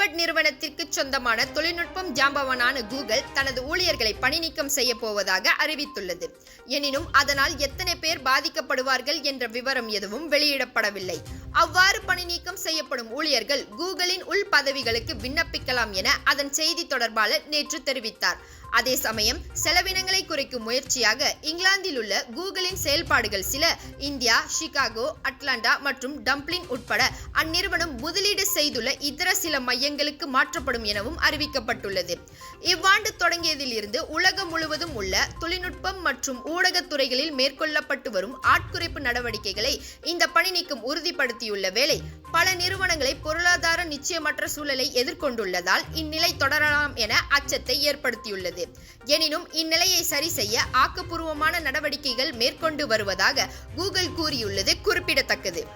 Albert நிறுவனத்திற்கு சொந்தமான தொழில்நுட்பம் ஜாம்பவானான கூகுள் தனது ஊழியர்களை பணி நீக்கம் செய்ய போவதாக அறிவித்துள்ளது. எனினும் அதனால் எத்தனை பேர் பாதிக்கப்படுவார்கள் என்ற விவரம் எதுவும் வெளியிடப்படவில்லை. அவ்வாறு பணி நீக்கம் செய்யப்படும் ஊழியர்கள் கூகுளின் உள் பதவிகளுக்கு விண்ணப்பிக்கலாம் என அதன் செய்தி தொடர்பாளர் நேற்று தெரிவித்தார். அதே சமயம் செலவினங்களை குறைக்கும் முயற்சியாக இங்கிலாந்தில் உள்ள கூகுளின் செயல்பாடுகள் சில இந்தியா, சிகாகோ, அட்லாண்டா மற்றும் டம்ப்ளின் உட்பட அந்நிறுவனம் முதலீடு செய்துள்ள இதர சில மையங்களுக்கு மாற்றப்படும் எனவும் அறிவிக்கப்பட்டுள்ளது. இவ்வாண்டு தொடங்கியதில் இருந்து உலகம் முழுவதும் உள்ள தொழில்நுட்பம் மற்றும் ஊடகத் துறைகளில் மேற்கொள்ளப்பட்டு வரும் ஆட்குறைப்பு நடவடிக்கைகளை இந்த பணி நீக்கம் உறுதிப்படுத்தியுள்ள வேளை பல நிறுவனங்களை பொருளாதார நிச்சயமற்ற சூழலை எதிர்கொண்டுள்ளதால் இந்நிலை தொடரலாம் என அச்சத்தை ஏற்படுத்தியுள்ளது. எனினும் இந்நிலையை சரி செய்ய ஆக்கப்பூர்வமான நடவடிக்கைகள் மேற்கொண்டு வருவதாக கூகுள் கூறியுள்ளது குறிப்பிடத்தக்கது.